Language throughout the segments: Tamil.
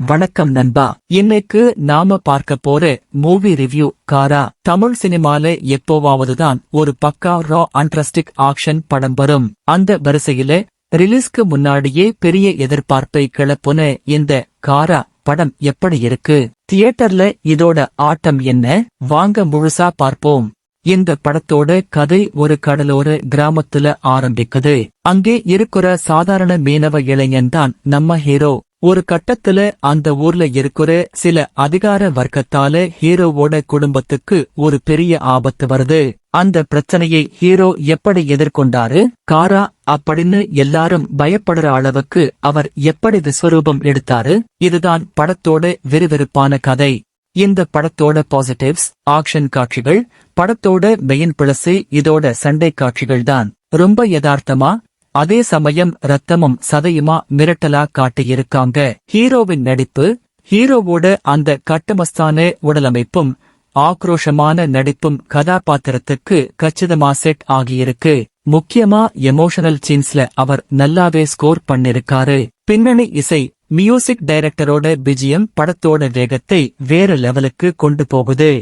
வணக்கம் நண்பா. இன்னைக்கு நாம பார்க்க போற மூவி ரிவ்யூ காரா. தமிழ் சினிமால எப்போவாவதுதான் ஒரு பக்கா ரா அண்ட்ரஸ்டிக் ஆக்ஷன் படம் வரும். அந்த வரிசையில ரிலீஸ்க்கு முன்னாடியே பெரிய எதிர்பார்ப்பை கிளப்புன இந்த காரா படம் எப்படி இருக்கு, தியேட்டர்ல இதோட ஆட்டம் என்ன, வாங்க முழுசா பார்ப்போம். இந்த படத்தோட கதை ஒரு கடலோர கிராமத்துல ஆரம்பிக்குது. அங்கே இருக்கிற சாதாரண மீனவ இளைஞன்தான் நம்ம ஹீரோ. ஒரு கட்டத்துல அந்த ஊர்ல இருக்கிற சில அதிகார வர்க்கத்தால ஹீரோவோட குடும்பத்துக்கு ஒரு பெரிய ஆபத்து வருது. அந்த பிரச்சனையை ஹீரோ எப்படி எதிர்கொண்டாரு, காரா அப்படின்னு எல்லாரும் பயப்படுற அளவுக்கு அவர் எப்படி விஸ்வரூபம் எடுத்தாரு, இதுதான் படத்தோட விறுவிறுப்பான கதை. இந்த படத்தோட பாசிட்டிவ்ஸ் ஆக்ஷன் காட்சிகள். படத்தோட மெயின் பிளஸ் இதோட சண்டை காட்சிகள் தான். ரொம்ப யதார்த்தமா, அதே சமயம் ரத்தமும் சதையுமா மிரட்டலா காட்டியிருக்காங்க. ஹீரோவின் நடிப்பு, ஹீரோவோட அந்த கட்டமஸ்தான உடலமைப்பும் ஆக்ரோஷமான நடிப்பும் கதாபாத்திரத்துக்கு கச்சிதமா செட் ஆகியிருக்கு. முக்கியமா எமோஷனல் சீன்ஸ்ல அவர் நல்லாவே ஸ்கோர் பண்ணிருக்காரு. பின்னணி இசை, மியூசிக் டைரக்டரோட பிஜிஎம் படத்தோட வேகத்தை வேற லெவலுக்கு கொண்டு போகுது.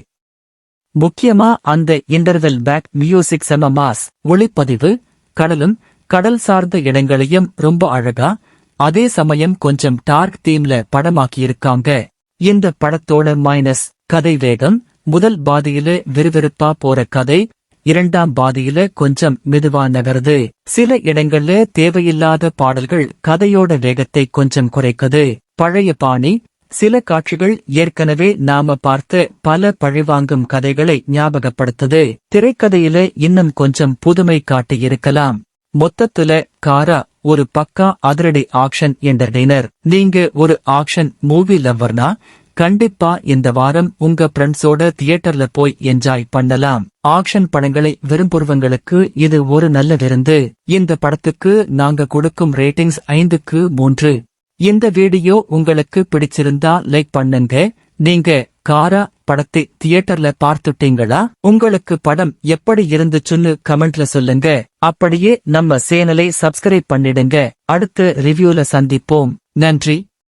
முக்கியமா அந்த இன்டர்வெல் பேக் மியூசிக் செம மாஸ். ஒளிப்பதிவு, கடலும் கடல் சார்ந்த இடங்களையும் ரொம்ப அழகா, அதே சமயம் கொஞ்சம் டார்க் தீம்ல படமாக்கியிருக்காங்க. இந்த படத்தோட மைனஸ் கதை வேகம். முதல் பாதியில விறுவிறுப்பா போற கதை, இரண்டாம் பாதியில கொஞ்சம் மெதுவா நகருது. சில இடங்கள்ல தேவையில்லாத பாடல்கள் கதையோட வேகத்தை கொஞ்சம் குறைக்குது. பழைய பாணி, சில காட்சிகள் ஏற்கனவே நாம பார்த்த பல பழிவாங்கும் கதைகளை ஞாபகப்படுத்துது. திரைக்கதையில இன்னும் கொஞ்சம் புதுமை காட்டியிருக்கலாம். மொத்தத்துல காரா ஒரு பக்கா அதிரடி ஆக்ஷன் என்டர்டெய்னர். நீங்க ஒரு ஆக்ஷன் மூவி லவ்வர்னா கண்டிப்பா இந்த வாரம் உங்க ஃப்ரெண்ட்ஸோட தியேட்டர்ல போய் என்ஜாய் பண்ணலாம். ஆக்ஷன் படங்களை விரும்புறவங்களுக்கு இது ஒரு நல்ல விருந்து. இந்த படத்துக்கு நாங்க கொடுக்கும் ரேட்டிங்ஸ் 5க்கு 3. இந்த வீடியோ உங்களுக்கு பிடிச்சிருந்தா லைக் பண்ணுங்க. நீங்க காரா படத்தை தியேட்டர்ல பார்த்துட்டீங்களா? உங்களுக்கு படம் எப்படி இருந்துச்சுன்னு கமெண்ட்ல சொல்லுங்க. அப்படியே நம்ம சேனலை சப்ஸ்கிரைப் பண்ணிடுங்க. அடுத்த ரிவ்யூல சந்திப்போம். நன்றி.